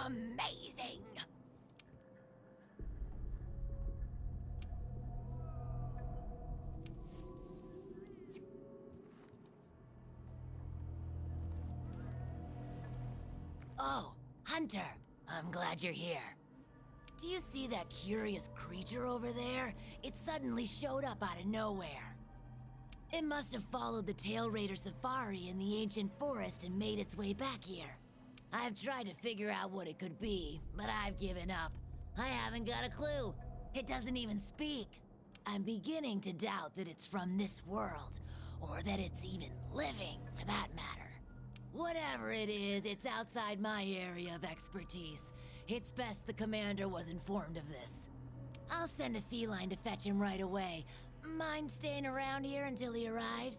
amazing! Oh, Hunter, I'm glad you're here. Do you see that curious creature over there? It suddenly showed up out of nowhere. It must have followed the Tail Raider safari in the ancient forest and made its way back here. I've tried to figure out what it could be, but I've given up. I haven't got a clue. It doesn't even speak. I'm beginning to doubt that it's from this world, or that it's even living, for that matter. Whatever it is, it's outside my area of expertise. It's best the commander was informed of this. I'll send a feline to fetch him right away. Mind staying around here until he arrives?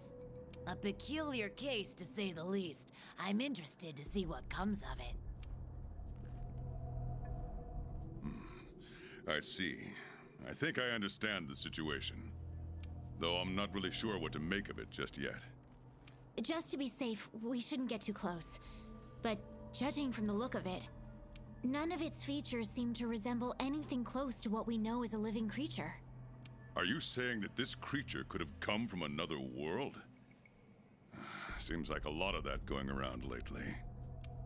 A peculiar case, to say the least. I'm interested to see what comes of it. I see. I think I understand the situation. Though I'm not really sure what to make of it just yet. Just to be safe, we shouldn't get too close. But judging from the look of it, none of its features seem to resemble anything close to what we know is a living creature. Are you saying that this creature could have come from another world? Seems like a lot of that going around lately.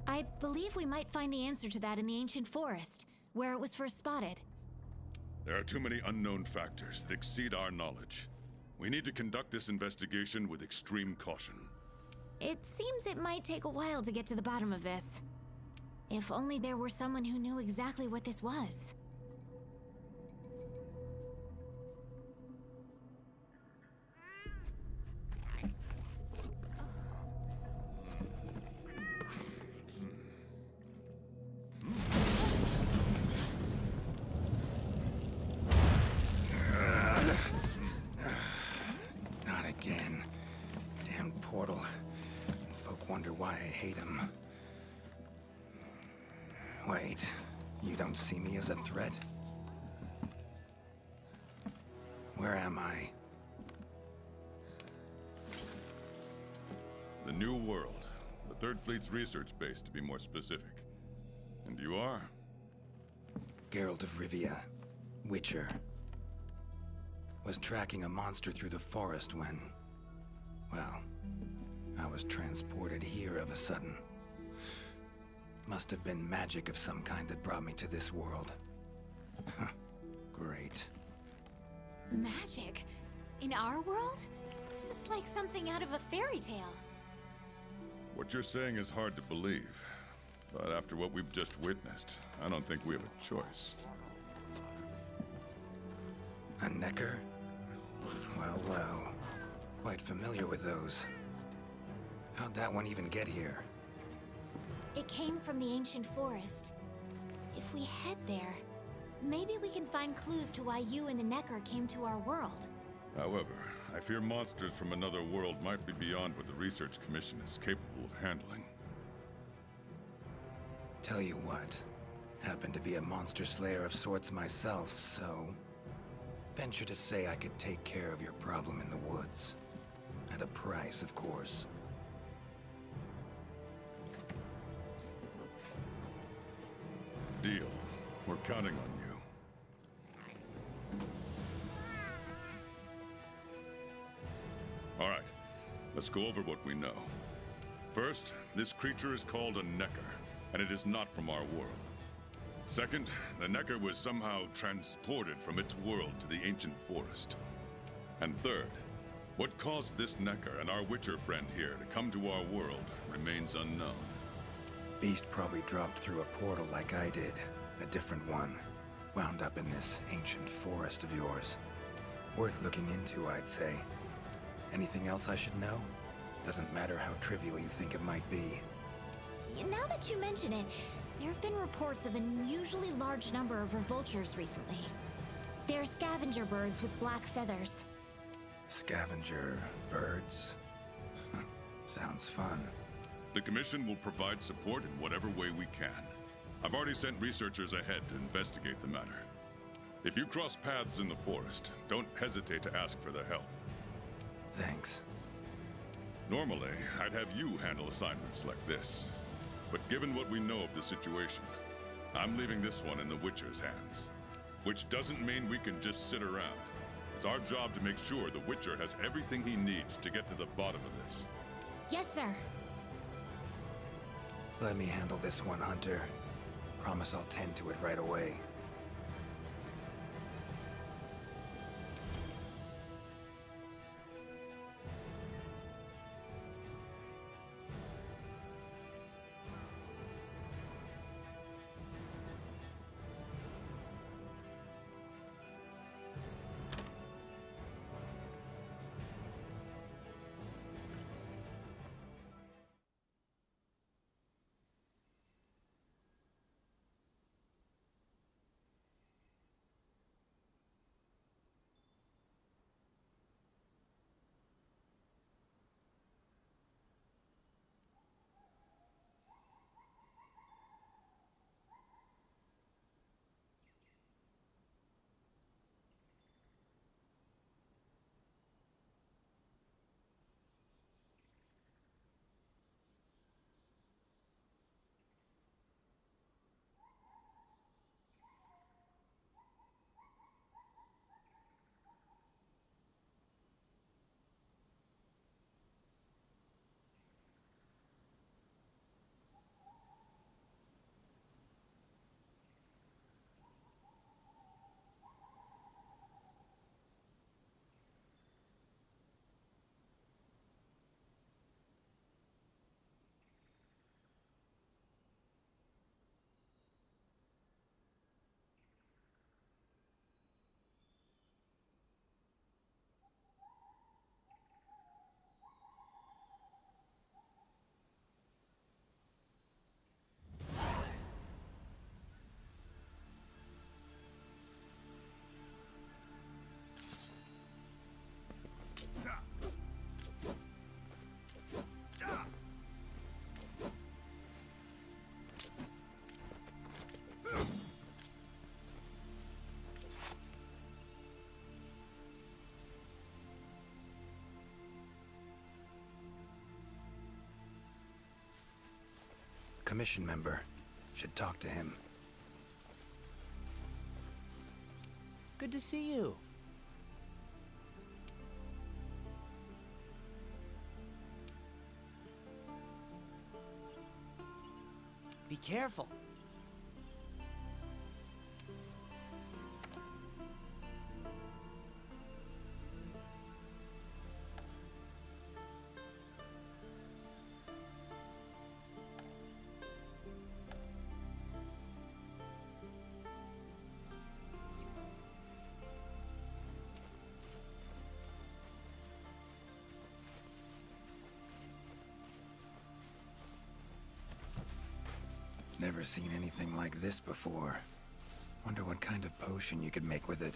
I believe we might find the answer to that in the ancient forest, where it was first spotted. There are too many unknown factors that exceed our knowledge. We need to conduct this investigation with extreme caution. It seems it might take a while to get to the bottom of this. If only there were someone who knew exactly what this was. Not again. Damn portal. Folk wonder why I hate him. Wait, you don't see me as a threat? Where am I? The New World. The Third Fleet's research base, to be more specific. And you are? Geralt of Rivia. Witcher. Was tracking a monster through the forest when... well, I was transported here of a sudden. Must have been magic of some kind that brought me to this world. Great. Magic? In our world? This is like something out of a fairy tale. What you're saying is hard to believe. But after what we've just witnessed, I don't think we have a choice. A Necker? Well, well. Quite familiar with those. How'd that one even get here? It came from the ancient forest. If we head there, maybe we can find clues to why you and the Necker came to our world. However, I fear monsters from another world might be beyond what the Research Commission is capable of handling. Tell you what, happen to be a monster slayer of sorts myself, so... venture to say I could take care of your problem in the woods. At a price, of course. Deal. We're counting on you. All right, let's go over what we know. First, this creature is called a Necker, and it is not from our world. Second, the Necker was somehow transported from its world to the ancient forest. And third, what caused this Necker and our Witcher friend here to come to our world remains unknown. Beast probably dropped through a portal like I did. A different one. Wound up in this ancient forest of yours. Worth looking into, I'd say. Anything else I should know? Doesn't matter how trivial you think it might be. Now that you mention it, there have been reports of an unusually large number of revultures recently. They're scavenger birds with black feathers. Scavenger birds? Sounds fun. The Commission will provide support in whatever way we can. I've already sent researchers ahead to investigate the matter. If you cross paths in the forest, don't hesitate to ask for their help. Thanks. Normally, I'd have you handle assignments like this. But given what we know of the situation, I'm leaving this one in the Witcher's hands. Which doesn't mean we can just sit around. It's our job to make sure the Witcher has everything he needs to get to the bottom of this. Yes, sir. Let me handle this one, Hunter. Promise I'll tend to it right away. Commission member. Should talk to him. Good to see you. Be careful. Never seen anything like this before. Wonder what kind of potion you could make with it.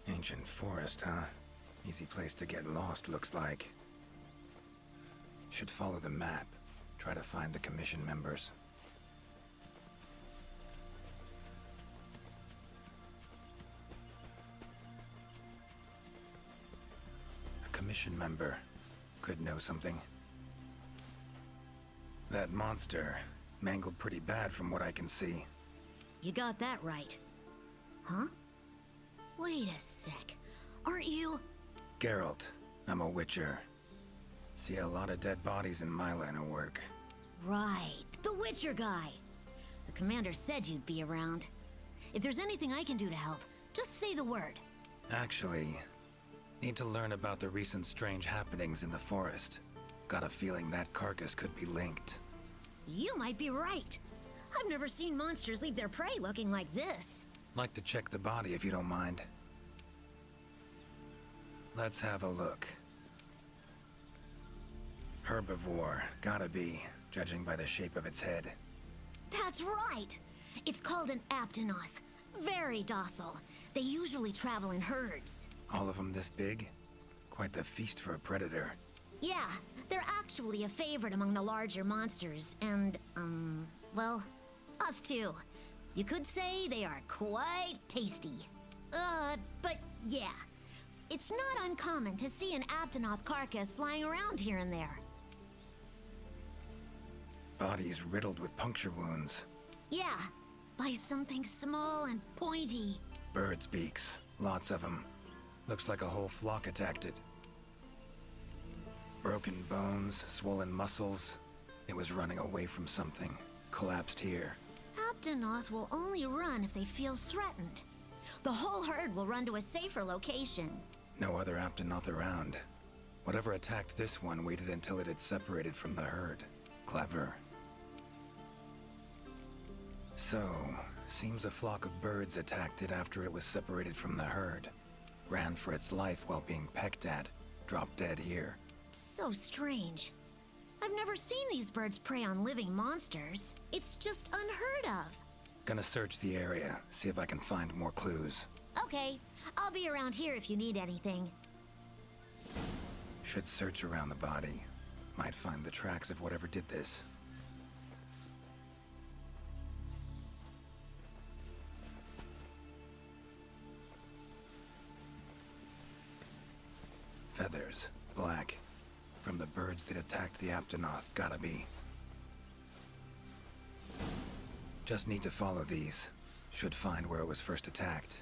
Ancient forest, huh? Easy place to get lost, looks like. Should follow the map. Try to find the commission members. A commission member could know something. That monster mangled pretty bad from what I can see. You got that right. Huh? Wait a sec. Aren't you... Geralt. I'm a Witcher. See a lot of dead bodies in my line of work. Right. The Witcher guy. The commander said you'd be around. If there's anything I can do to help, just say the word. Actually, need to learn about the recent strange happenings in the forest. Got a feeling that carcass could be linked. You might be right. I've never seen monsters leave their prey looking like this. Like to check the body if you don't mind. Let's have a look. Herbivore, gotta be, judging by the shape of its head. That's right! It's called an Aptonoth. Very docile. They usually travel in herds. All of them this big? Quite the feast for a predator. Yeah, they're actually a favorite among the larger monsters, and, well, us too. You could say they are quite tasty. But yeah, it's not uncommon to see an Aptonoth carcass lying around here and there. Bodies riddled with puncture wounds. Yeah, by something small and pointy. Birds' beaks. Lots of them. Looks like a whole flock attacked it. Broken bones, swollen muscles. It was running away from something. Collapsed here. Aptonoth will only run if they feel threatened. The whole herd will run to a safer location. No other Aptonoth around. Whatever attacked this one waited until it had separated from the herd. Clever. So, seems a flock of birds attacked it after it was separated from the herd. Ran for its life while being pecked at. Dropped dead here. It's so strange. I've never seen these birds prey on living monsters. It's just unheard of. Gonna search the area, see if I can find more clues. Okay, I'll be around here if you need anything. Should search around the body. Might find the tracks of whatever did this. Feathers, black. From the birds that attacked the Aptonoth, gotta be. Just need to follow these. Should find where it was first attacked.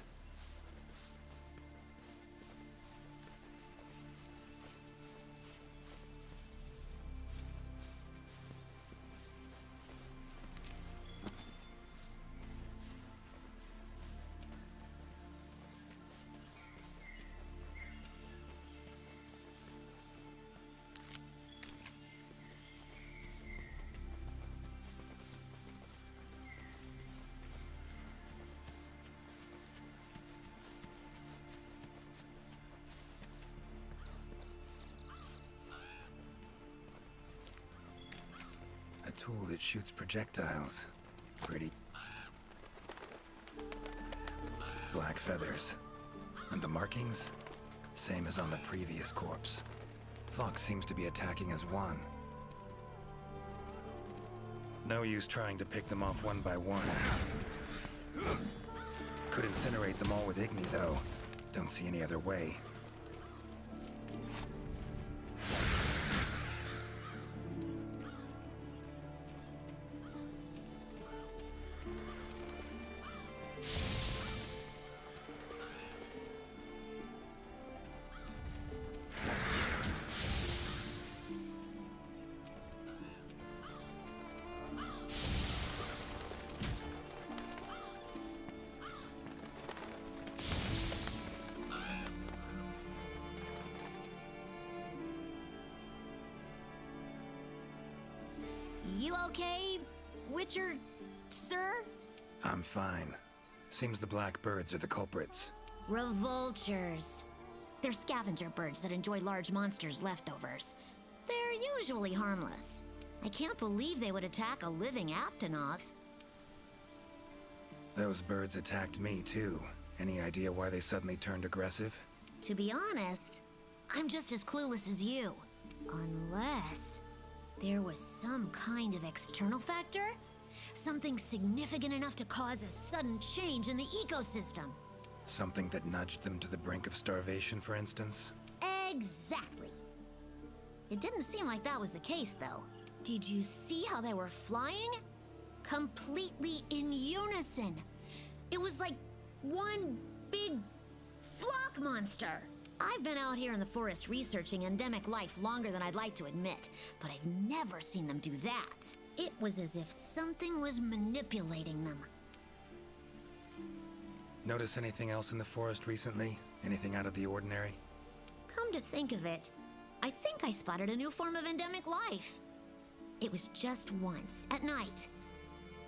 A tool that shoots projectiles. Pretty. Black feathers. And the markings? Same as on the previous corpse. Fox seems to be attacking as one. No use trying to pick them off one by one. Could incinerate them all with Igni, though. Don't see any other way. You okay, Witcher, sir? I'm fine. Seems the black birds are the culprits. Revoltures. They're scavenger birds that enjoy large monsters' leftovers. They're usually harmless. I can't believe they would attack a living Aptonoth. Those birds attacked me, too. Any idea why they suddenly turned aggressive? To be honest, I'm just as clueless as you. Unless there was some kind of external factor? Something significant enough to cause a sudden change in the ecosystem. Something that nudged them to the brink of starvation, for instance? Exactly. It didn't seem like that was the case, though. Did you see how they were flying? Completely in unison. It was like one big flock monster. I've been out here in the forest researching endemic life longer than I'd like to admit, but I've never seen them do that. It was as if something was manipulating them. Notice anything else in the forest recently? Anything out of the ordinary? Come to think of it, I think I spotted a new form of endemic life. It was just once, at night.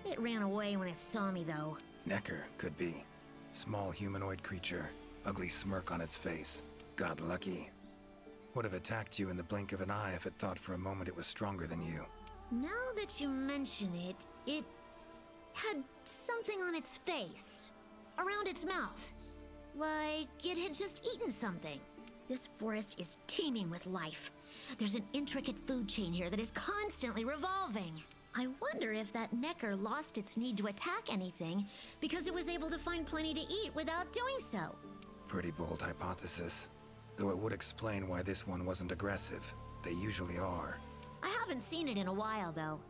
It ran away when it saw me, though. Necker, could be. Small humanoid creature, ugly smirk on its face. Got lucky. Would have attacked you in the blink of an eye if it thought for a moment it was stronger than you. Now that you mention it, it had something on its face. Around its mouth. Like it had just eaten something. This forest is teeming with life. There's an intricate food chain here that is constantly revolving. I wonder if that Necker lost its need to attack anything because it was able to find plenty to eat without doing so. Pretty bold hypothesis. Though it would explain why this one wasn't aggressive. They usually are. I haven't seen it in a while, though.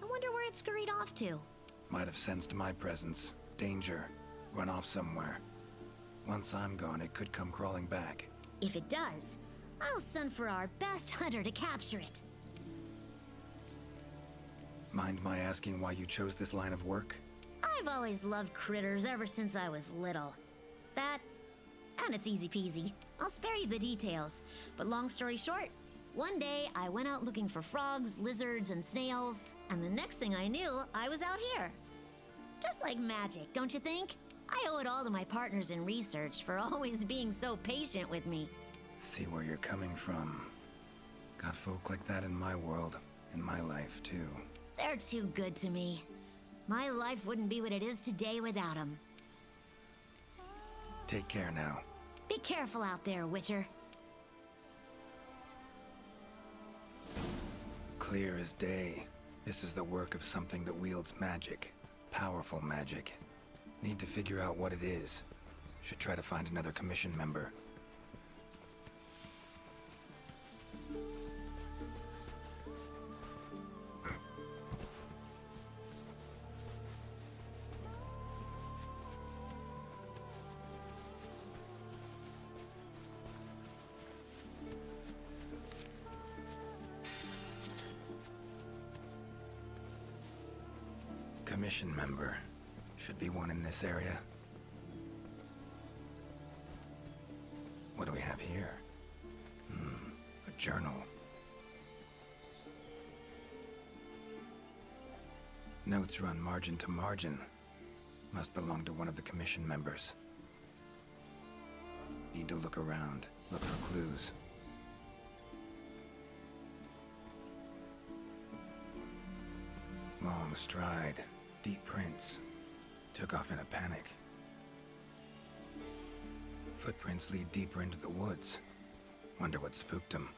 I wonder where it scurried off to. Might have sensed my presence. Danger. Run off somewhere. Once I'm gone, it could come crawling back. If it does, I'll send for our best hunter to capture it. Mind my asking why you chose this line of work? I've always loved critters ever since I was little. That, and it's easy peasy. I'll spare you the details. But long story short, one day I went out looking for frogs, lizards, and snails, and the next thing I knew, I was out here. Just like magic, don't you think? I owe it all to my partners in research for always being so patient with me. See where you're coming from. Got folk like that in my world, in my life, too. They're too good to me. My life wouldn't be what it is today without them. Take care now. Be careful out there, Witcher. Clear as day. This is the work of something that wields magic. Powerful magic. Need to figure out what it is. Should try to find another commission member. Commission member. Should be one in this area. What do we have here? A journal. Notes run margin to margin. Must belong to one of the commission members. Need to look around, look for clues. Long stride, deep prints. Took off in a panic. Footprints lead deeper into the woods. Wonder what spooked him.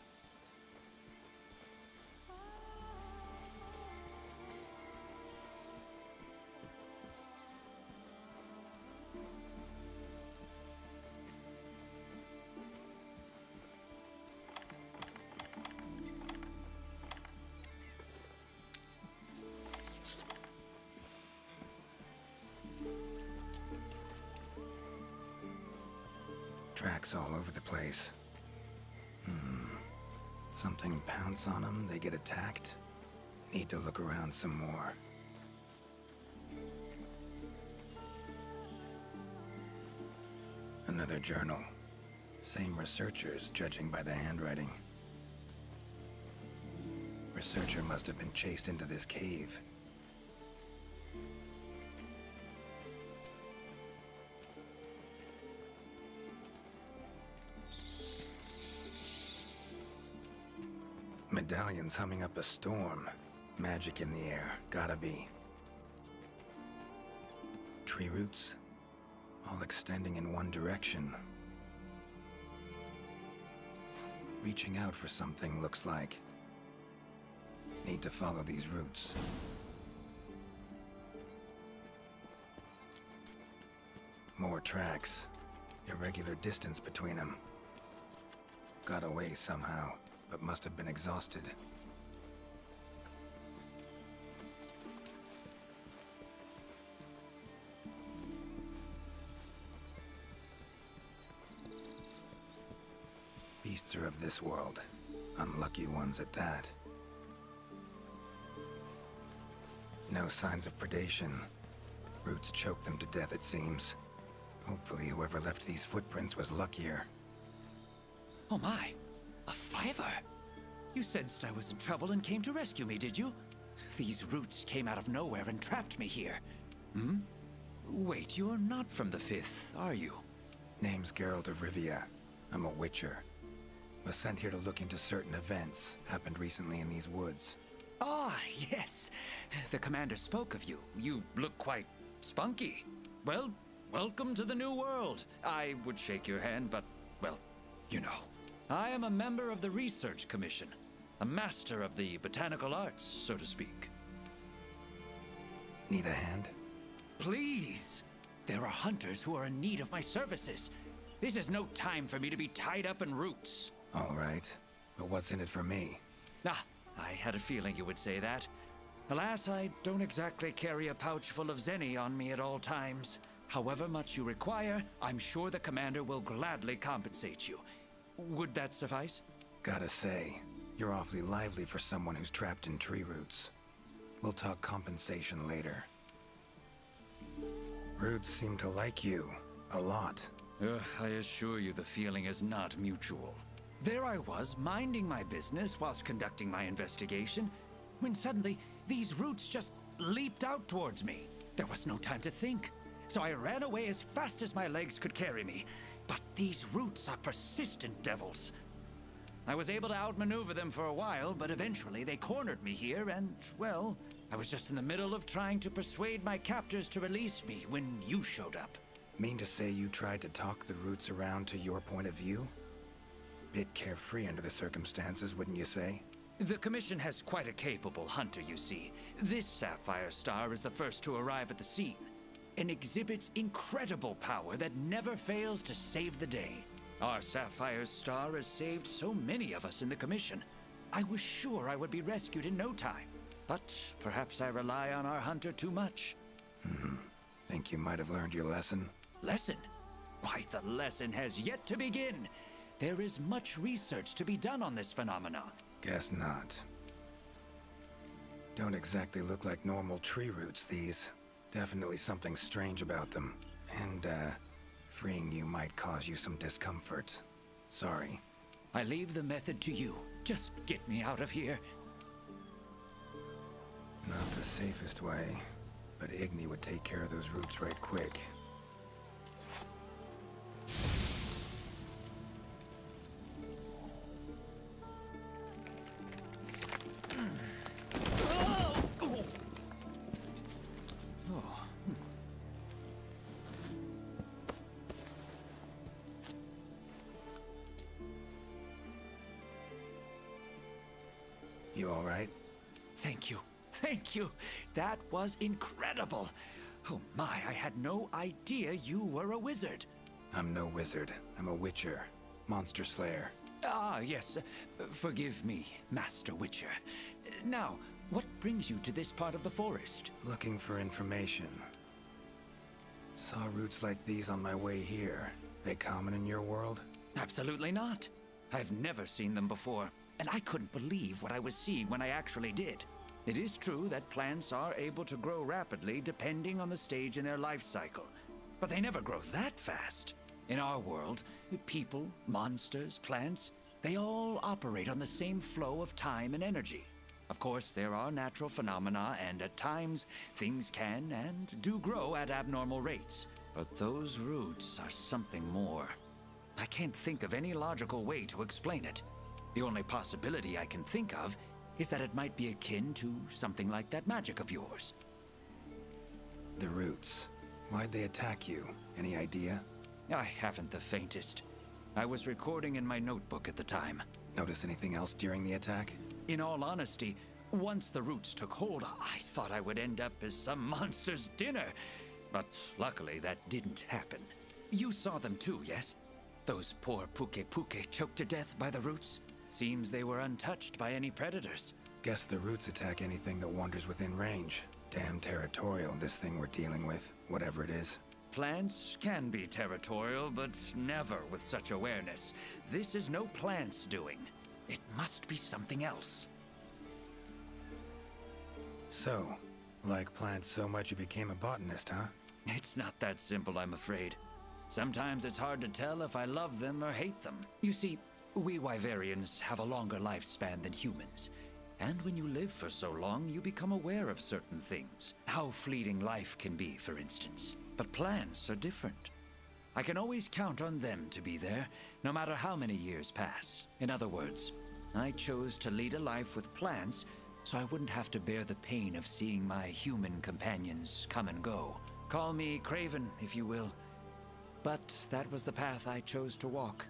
Tracks all over the place. Something pounce on them, they get attacked. Need to look around some more. Another journal. Same researchers, judging by the handwriting. Researcher must have been chased into this cave. Medallions humming up a storm. Magic in the air, gotta be. Tree roots, all extending in one direction. Reaching out for something, looks like. Need to follow these roots. More tracks. Irregular distance between them. Got away somehow, but must have been exhausted. Beasts are of this world. Unlucky ones at that. No signs of predation. Roots choke them to death, it seems. Hopefully whoever left these footprints was luckier. Oh my! A fiver! You sensed I was in trouble and came to rescue me, did you? These roots came out of nowhere and trapped me here. Hmm? Wait, you're not from the Fifth, are you? Name's Geralt of Rivia. I'm a Witcher. Was sent here to look into certain events happened recently in these woods. Ah, yes. The commander spoke of you. You look quite spunky. Well, welcome to the new world. I would shake your hand, but, well, you know. I am a member of the Research Commission. A master of the botanical arts, so to speak. Need a hand? Please! There are hunters who are in need of my services. This is no time for me to be tied up in roots. All right. But what's in it for me? Ah, I had a feeling you would say that. Alas, I don't exactly carry a pouch full of Zenny on me at all times. However much you require, I'm sure the commander will gladly compensate you. Would that suffice? Gotta say, you're awfully lively for someone who's trapped in tree roots. We'll talk compensation later. Roots seem to like you. A lot. I assure you the feeling is not mutual. There I was, minding my business whilst conducting my investigation, when suddenly these roots just leaped out towards me. There was no time to think, so I ran away as fast as my legs could carry me. But these roots are persistent devils. I was able to outmaneuver them for a while, but eventually they cornered me here and, well, I was just in the middle of trying to persuade my captors to release me when you showed up. Mean to say you tried to talk the roots around to your point of view? Bit carefree under the circumstances, wouldn't you say? The Commission has quite a capable hunter, you see. This Sapphire Star is the first to arrive at the scene, and exhibits incredible power that never fails to save the day. Our Sapphire Star has saved so many of us in the Commission. I was sure I would be rescued in no time, but perhaps I rely on our hunter too much. Think you might have learned your lesson? Lesson? Why, the lesson has yet to begin. There is much research to be done on this phenomenon. Guess not. Don't exactly look like normal tree roots, these. Definitely something strange about them. And, freeing you might cause you some discomfort. Sorry. I leave the method to you. Just get me out of here. Not the safest way, but Igni would take care of those roots right quick. You all right? Thank you. Thank you. That was incredible. Oh my, I had no idea you were a wizard. I'm no wizard. I'm a witcher. Monster slayer. Ah, yes. Forgive me, Master Witcher. Now, what brings you to this part of the forest? Looking for information. Saw roots like these on my way here. They common in your world? Absolutely not. I've never seen them before, and I couldn't believe what I was seeing when I actually did. It is true that plants are able to grow rapidly depending on the stage in their life cycle, but they never grow that fast. In our world, people, monsters, plants, they all operate on the same flow of time and energy. Of course, there are natural phenomena, and at times, things can and do grow at abnormal rates. But those roots are something more. I can't think of any logical way to explain it. The only possibility I can think of is that it might be akin to something like that magic of yours. The roots. Why'd they attack you? Any idea? I haven't the faintest. I was recording in my notebook at the time. Notice anything else during the attack? In all honesty, once the roots took hold, I thought I would end up as some monster's dinner. But luckily, that didn't happen. You saw them too, yes? Those poor Puke choked to death by the roots? Seems they were untouched by any predators. Guess the roots attack anything that wanders within range. Damn territorial, this thing we're dealing with, whatever it is. Plants can be territorial, but never with such awareness. This is no plant's doing. It must be something else. So, like plants so much you became a botanist, huh? It's not that simple, I'm afraid. Sometimes it's hard to tell if I love them or hate them. You see, we Wyverians have a longer lifespan than humans. And when you live for so long, you become aware of certain things. How fleeting life can be, for instance. But plants are different. I can always count on them to be there, no matter how many years pass. In other words, I chose to lead a life with plants so I wouldn't have to bear the pain of seeing my human companions come and go. Call me Craven, if you will. But that was the path I chose to walk.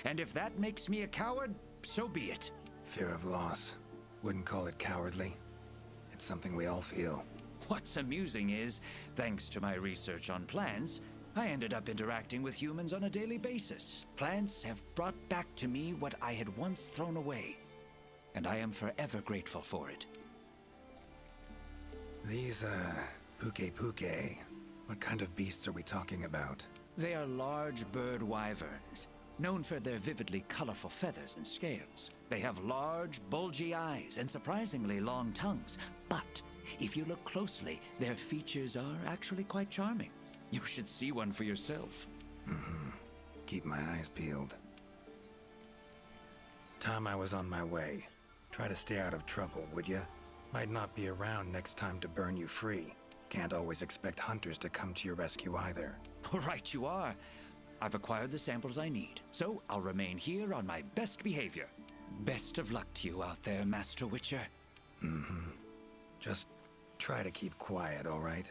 And if that makes me a coward, so be it. Fear of loss. Wouldn't call it cowardly. It's something we all feel. What's amusing is, thanks to my research on plants, I ended up interacting with humans on a daily basis. Plants have brought back to me what I had once thrown away, and I am forever grateful for it. These, Puke, what kind of beasts are we talking about? They are large bird wyverns, known for their vividly colorful feathers and scales. They have large, bulgy eyes and surprisingly long tongues. But if you look closely, their features are actually quite charming. You should see one for yourself. Keep my eyes peeled. Time I was on my way. Try to stay out of trouble, would ya? Might not be around next time to burn you free. Can't always expect hunters to come to your rescue either. Right you are. I've acquired the samples I need, so I'll remain here on my best behavior. Best of luck to you out there, Master Witcher. Just try to keep quiet, all right?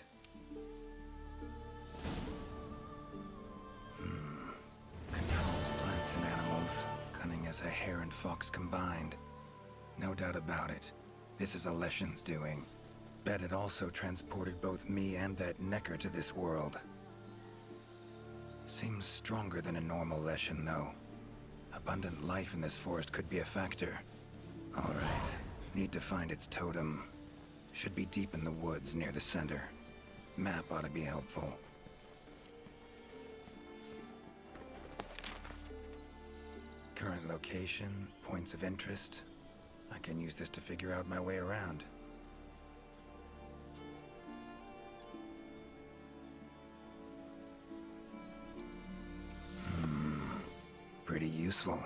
Controls plants and animals, cunning as a hare and fox combined. No doubt about it. This is a Leshen's doing. Bet it also transported both me and that Necker to this world. Seems stronger than a normal Leshen, though. Abundant life in this forest could be a factor. All right. Need to find its totem. Should be deep in the woods near the center. Map ought to be helpful. Current location, points of interest. I can use this to figure out my way around. Pretty useful.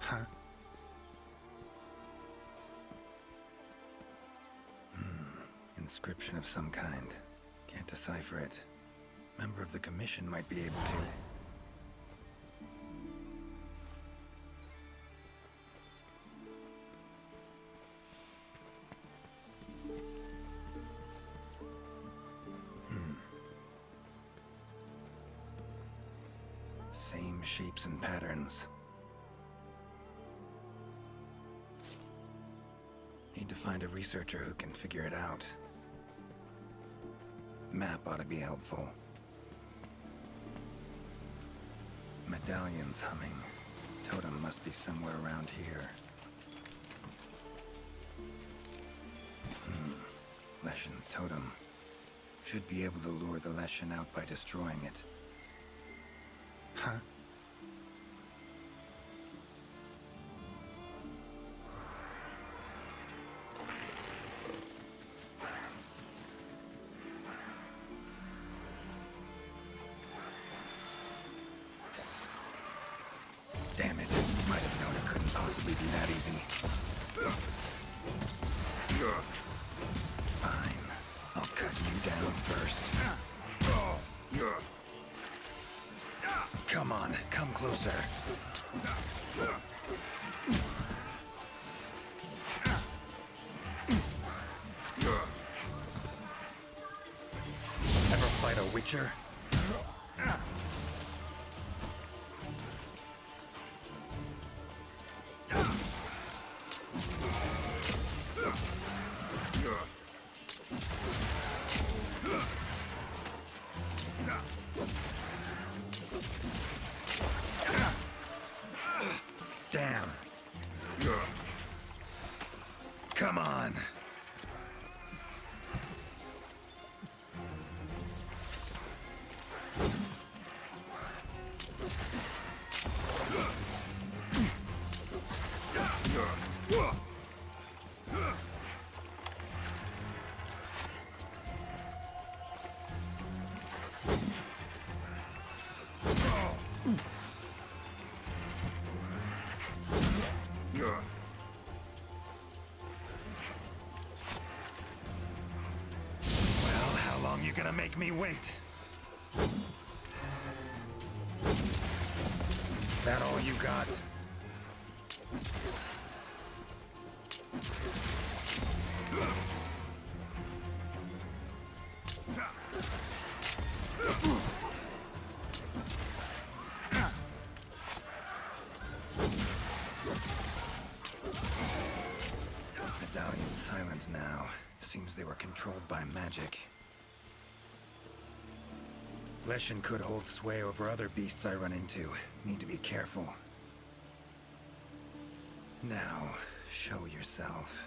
Huh? Inscription of some kind. Can't decipher it. Member of the Commission might be able to. Same shapes and patterns. Need to find a researcher who can figure it out. Map ought to be helpful. Medallion's humming. Totem must be somewhere around here. Leshen's totem. Should be able to lure the Leshen out by destroying it. Huh? Damn it. Might have known it couldn't possibly be that easy. Fine. I'll cut you down first. Come on, come closer. Ever fight a Witcher? Damn. Come on. You gonna make me wait? That all you got? Medallion's silent now. Seems they were controlled by magic. Leshen could hold sway over other beasts I run into. Need to be careful. Now, show yourself.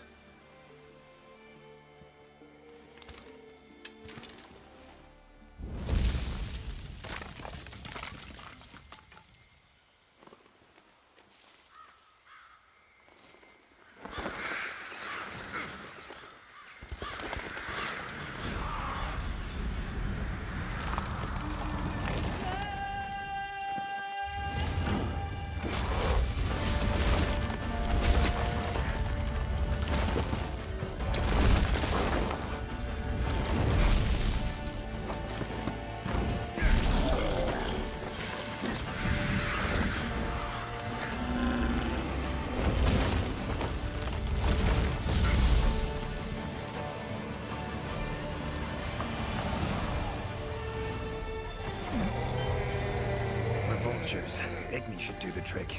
Vultures. Igni should do the trick.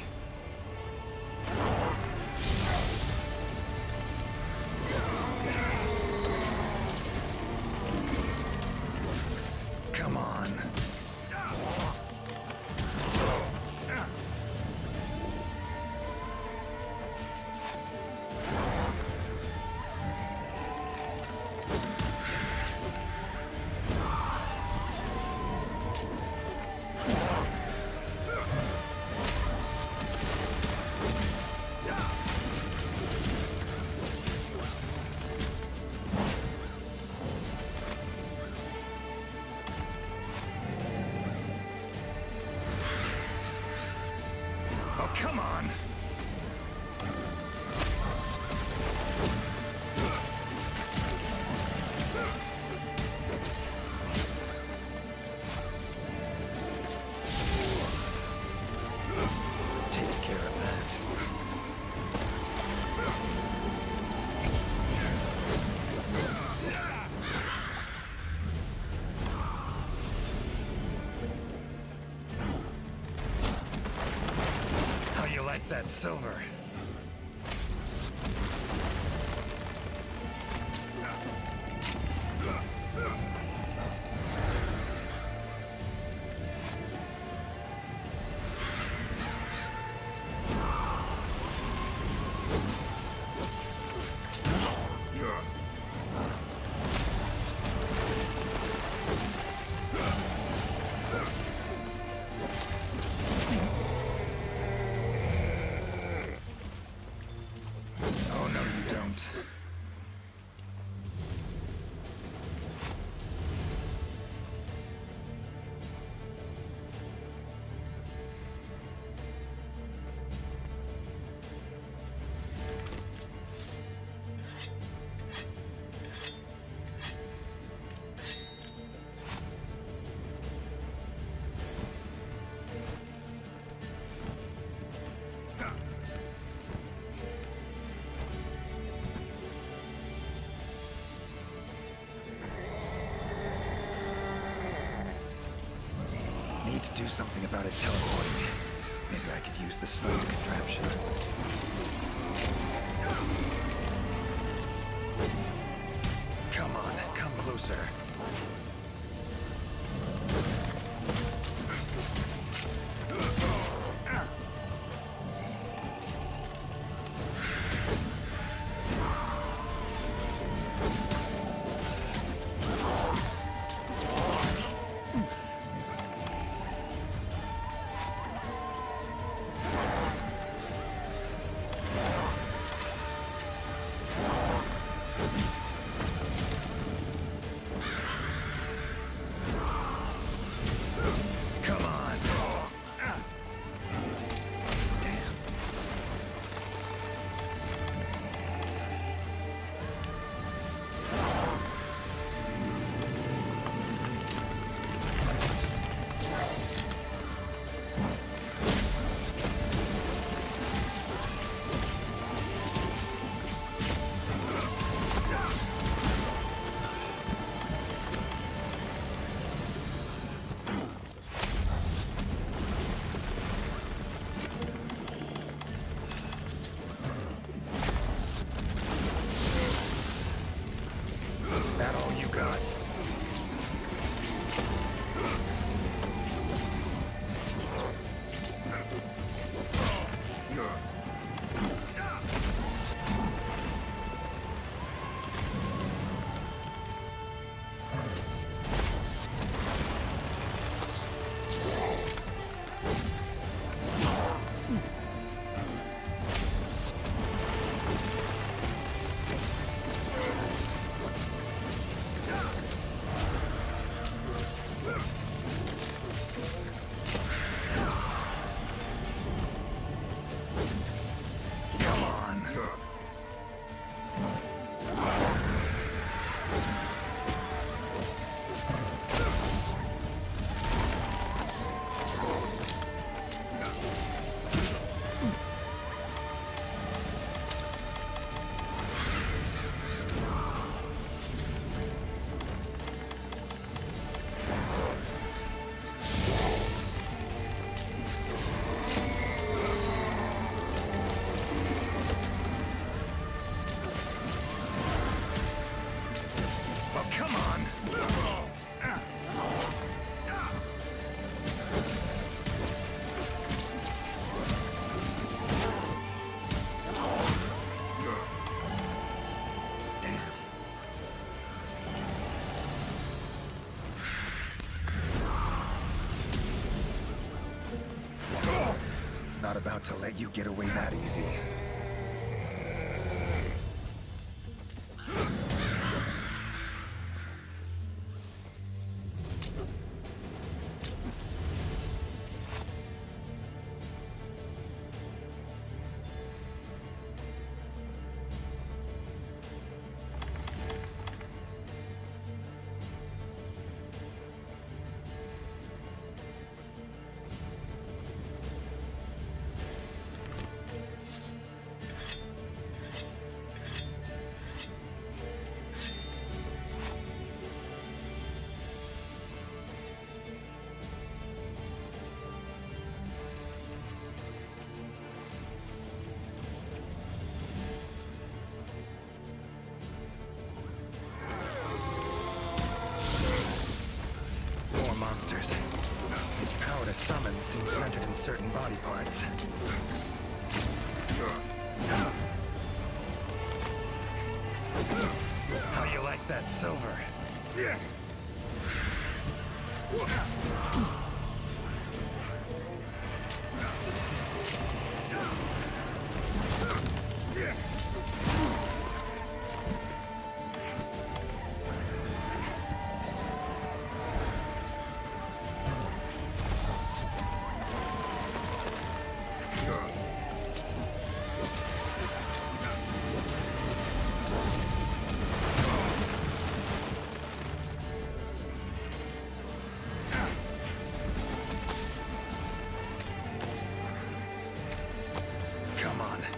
Come on. Come on! Takes care of that. How you like that silver? Oh, no, you don't. Need to do something about it teleporting. Maybe I could use the slave contraption. Come on, come closer. about to let you get away that easy. Monsters. Its power to summon seems centered in certain body parts. How you like that silver? Yeah.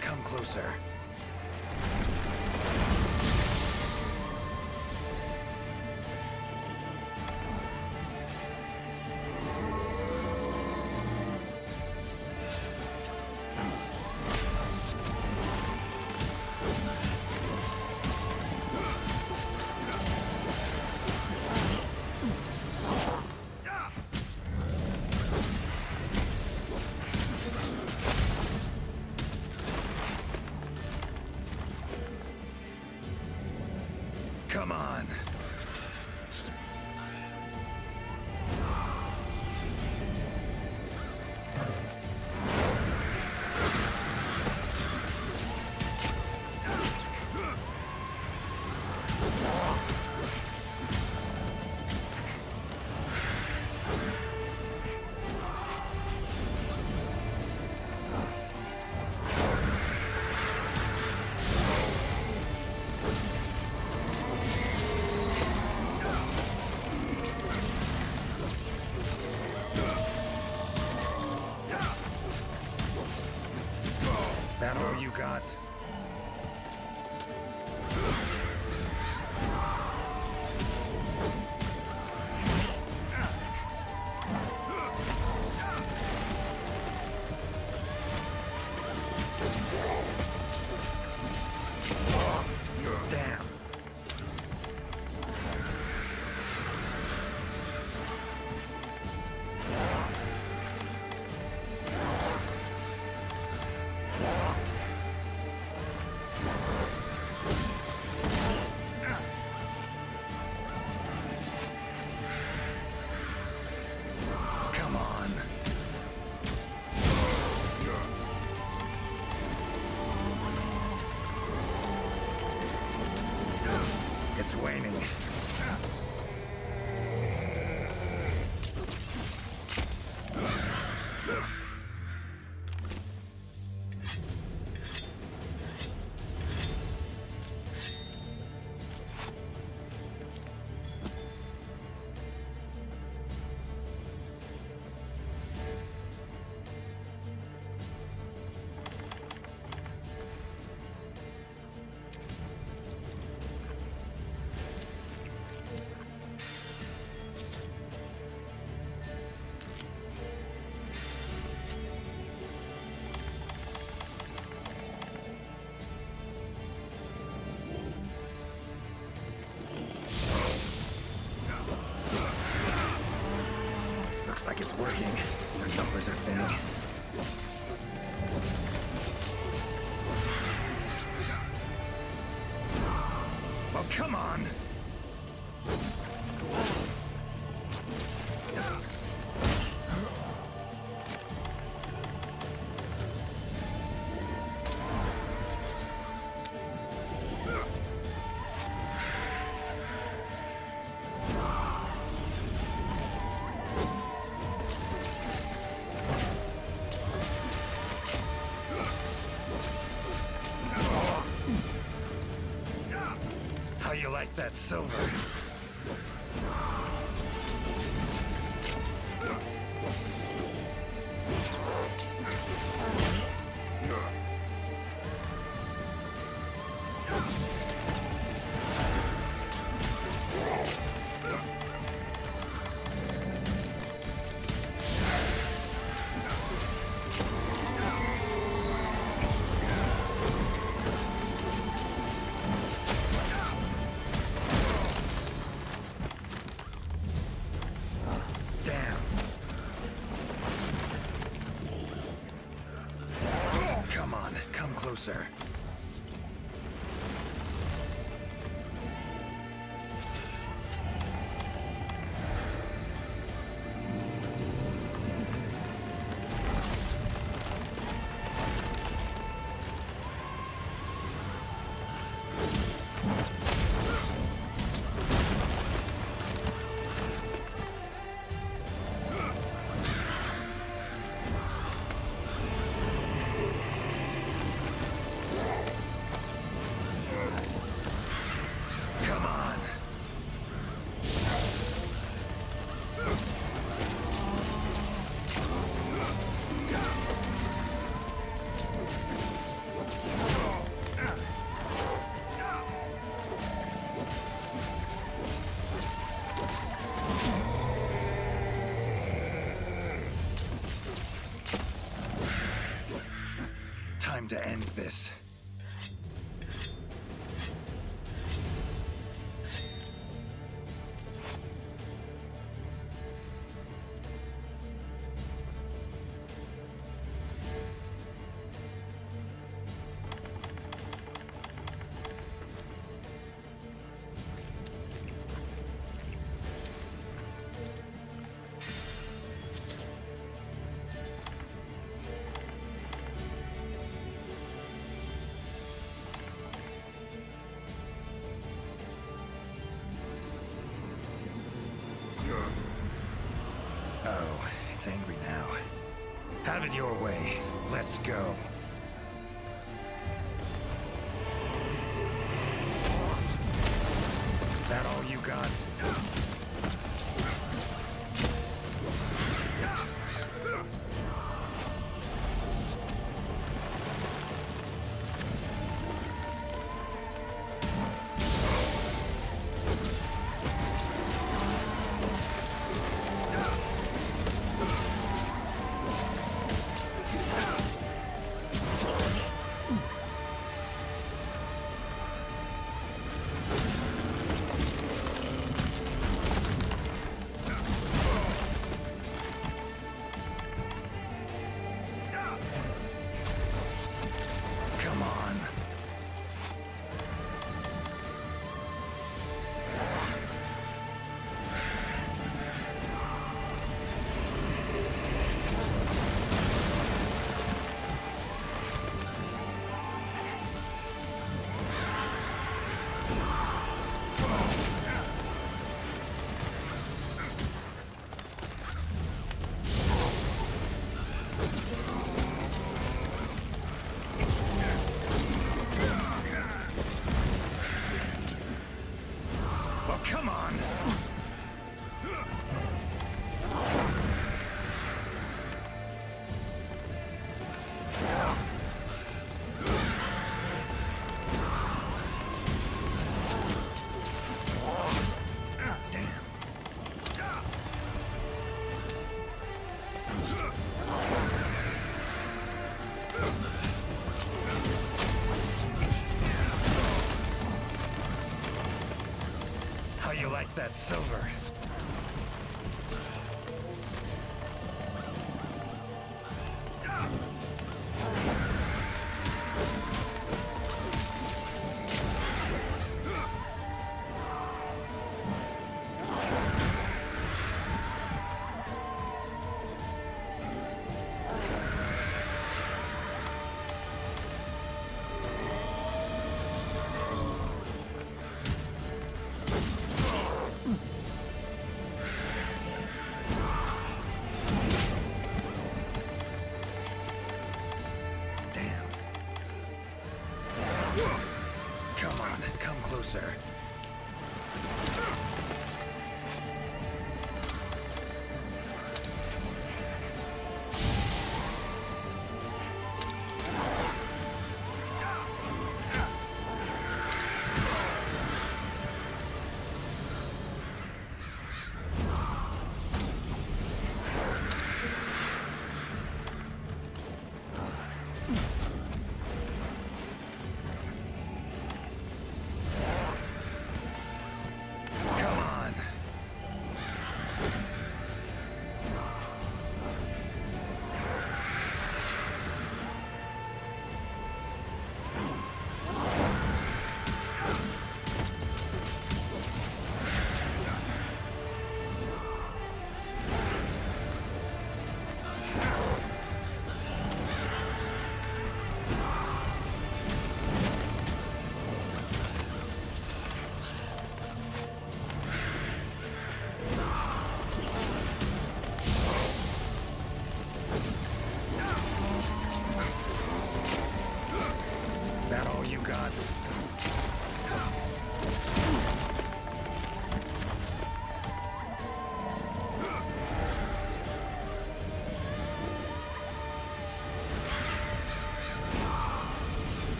Come closer. Come on. That all you got? Damn. Come on. It's waning. Looks like it's working. Our numbers are thinning. Well, come on! like that silver. Closer. Time to end this. Oh, it's angry now. Have it your way. Let's go. That all you got? Come on! How you like that silver?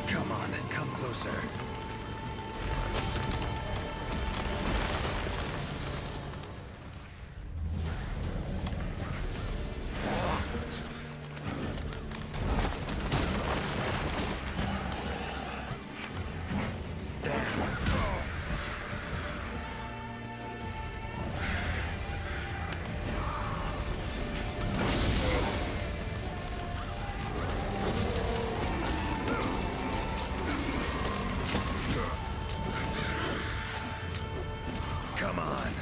Come on, come closer. Come on.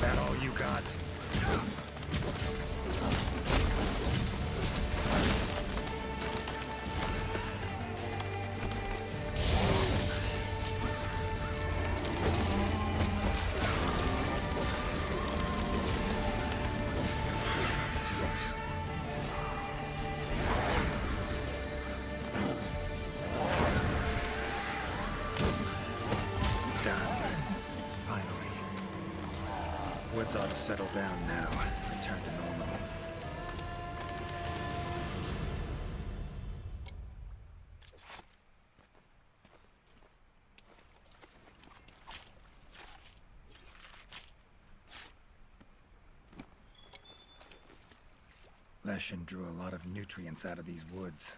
That all you got? Done. Finally. Woods ought to settle down now. Return to normal. Leshen drew a lot of nutrients out of these woods.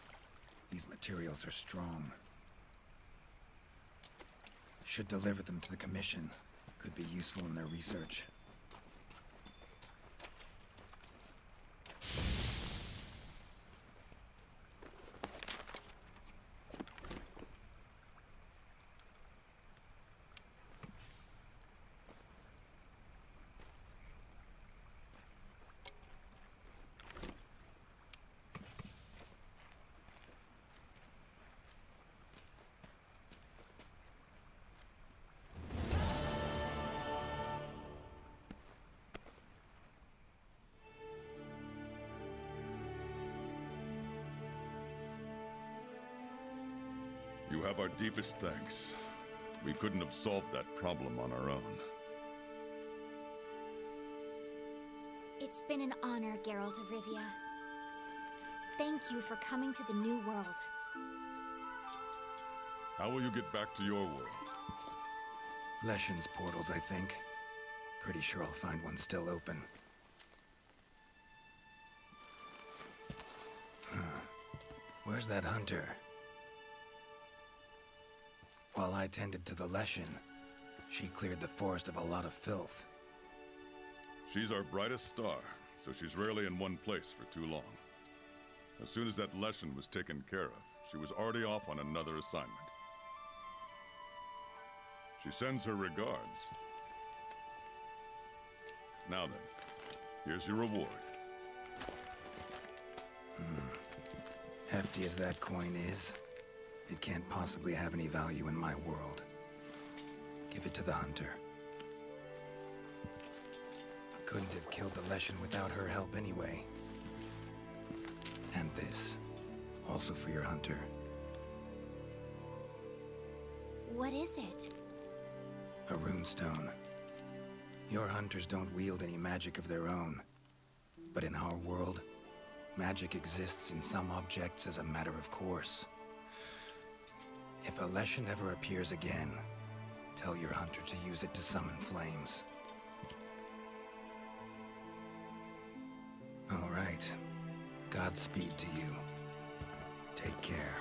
These materials are strong. Should deliver them to the Commission. Could be useful in their research. You have our deepest thanks. We couldn't have solved that problem on our own. It's been an honor, Geralt of Rivia. Thank you for coming to the New World. How will you get back to your world? Leshen's portals, I think. Pretty sure I'll find one still open. Huh. Where's that hunter? While I tended to the Leshen, she cleared the forest of a lot of filth. She's our brightest star, so she's rarely in one place for too long. As soon as that Leshen was taken care of, she was already off on another assignment. She sends her regards. Now then, here's your reward. Hefty as that coin is, it can't possibly have any value in my world. Give it to the hunter. Couldn't have killed the Leshen without her help anyway. And this, also for your hunter. What is it? A runestone. Your hunters don't wield any magic of their own. But in our world, magic exists in some objects as a matter of course. If a Leshen ever appears again, tell your hunter to use it to summon flames. All right. Godspeed to you. Take care.